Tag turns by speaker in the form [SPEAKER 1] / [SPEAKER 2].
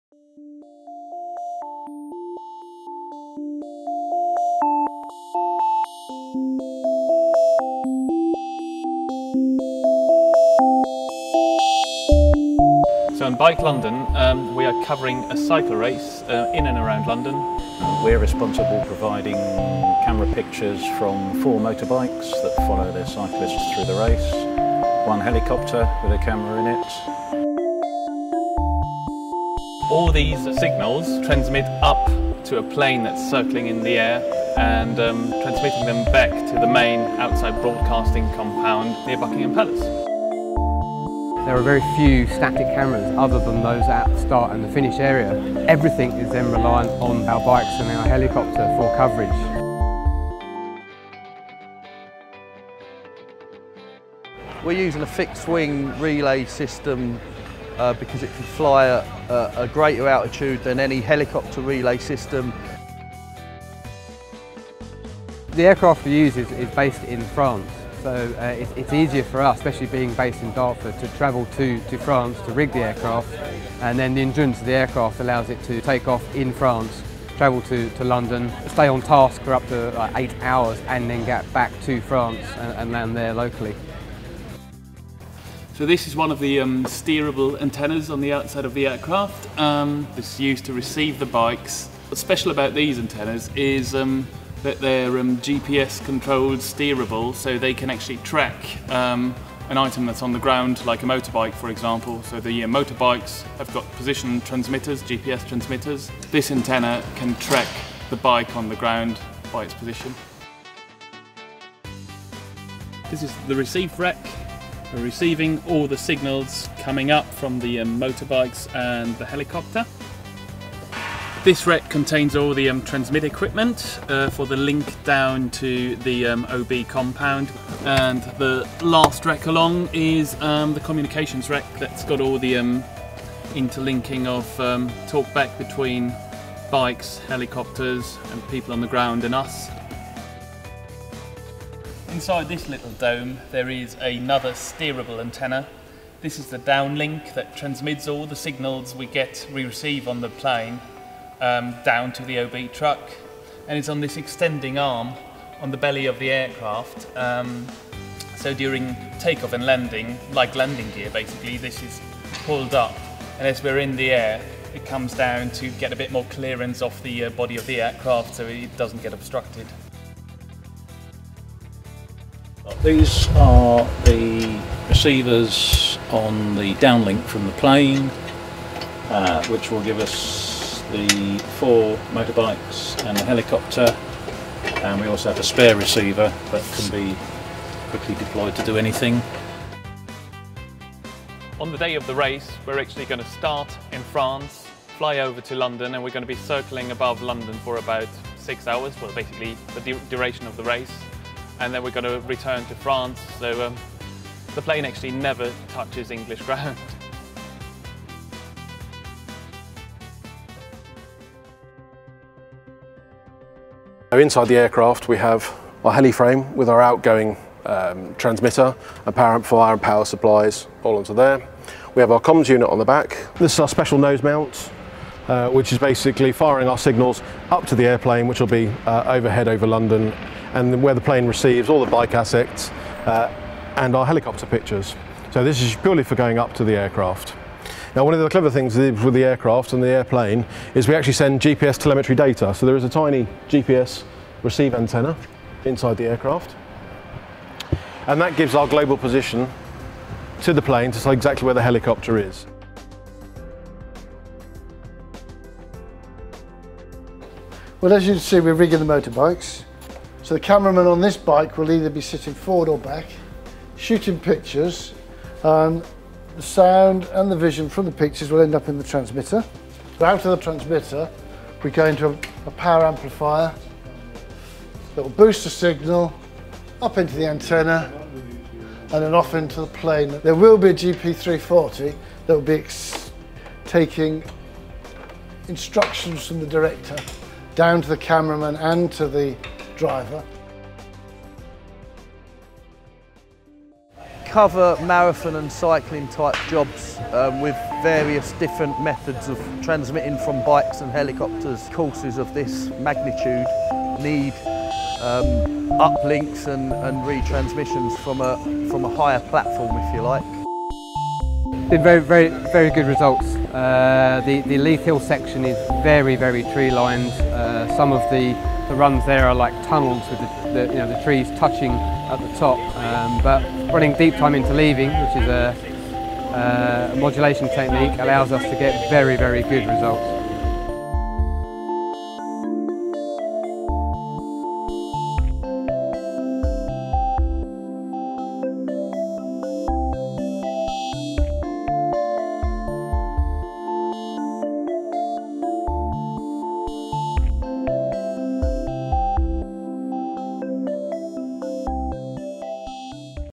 [SPEAKER 1] So in Bike London, we are covering a cycle race in and around London.
[SPEAKER 2] We're responsible providing camera pictures from 4 motorbikes that follow their cyclists through the race, 1 helicopter with a camera in it.
[SPEAKER 1] All these signals transmit up to a plane that's circling in the air and transmitting them back to the main outside broadcasting compound near Buckingham Palace.
[SPEAKER 3] There are very few static cameras other than those at the start and the finish area. Everything is then reliant on our bikes and our helicopter for coverage.
[SPEAKER 4] We're using a fixed wing relay system because it can fly at a greater altitude than any helicopter relay system.
[SPEAKER 3] The aircraft we use is based in France. So it's easier for us, especially being based in Dartford, to travel to France to rig the aircraft, and then the endurance of the aircraft allows it to take off in France, travel to London, stay on task for up to like 8 hours and then get back to France and land there locally.
[SPEAKER 1] So this is one of the steerable antennas on the outside of the aircraft. This is used to receive the bikes. What's special about these antennas is that they're GPS controlled, steerable, so they can actually track an item that's on the ground, like a motorbike for example. So the motorbikes have got position transmitters, GPS transmitters. This antenna can track the bike on the ground by its position. This is the receive rack. We're receiving all the signals coming up from the motorbikes and the helicopter. This rack contains all the transmit equipment for the link down to the OB compound, and the last rack along is the communications rack that's got all the interlinking of talkback between bikes, helicopters and people on the ground and us. Inside this little dome there is another steerable antenna. This is the downlink that transmits all the signals we receive on the plane down to the OB truck, and it's on this extending arm on the belly of the aircraft. So during takeoff and landing, like landing gear basically, this is pulled up, and as we're in the air it comes down to get a bit more clearance off the body of the aircraft so it doesn't get obstructed.
[SPEAKER 2] These are the receivers on the downlink from the plane, which will give us the 4 motorbikes and the helicopter, and we also have a spare receiver that can be quickly deployed to do anything.
[SPEAKER 1] On the day of the race we're actually going to start in France, fly over to London, and we're going to be circling above London for about 6 hours, well basically the duration of the race, and then we're going to return to France, so the plane actually never touches English ground.
[SPEAKER 5] Inside the aircraft we have our heli frame with our outgoing transmitter, a power amplifier and power supplies all onto there. We have our comms unit on the back. This is our special nose mount, which is basically firing our signals up to the airplane, which will be overhead over London, and where the plane receives all the bike assets and our helicopter pictures. So this is purely for going up to the aircraft. Now, one of the clever things with the aircraft and the airplane is we actually send GPS telemetry data. So there is a tiny GPS receive antenna inside the aircraft, and that gives our global position to the plane to say exactly where the helicopter is.
[SPEAKER 6] Well, as you can see, we're rigging the motorbikes. So the cameraman on this bike will either be sitting forward or back, shooting pictures. The sound and the vision from the pictures will end up in the transmitter. So out of the transmitter, we go into a power amplifier that will boost the signal up into the antenna and then off into the plane. There will be a GP340 that will be taking instructions from the director down to the cameraman and to the driver.
[SPEAKER 4] Cover marathon and cycling type jobs with various different methods of transmitting from bikes and helicopters. Courses of this magnitude need uplinks and retransmissions from a higher platform, if you like.
[SPEAKER 3] Been very good results. The Leith Hill section is very tree lined. Some of the runs there are like tunnels with the trees touching at the top. But running deep time interleaving, which is a modulation technique, allows us to get very good results.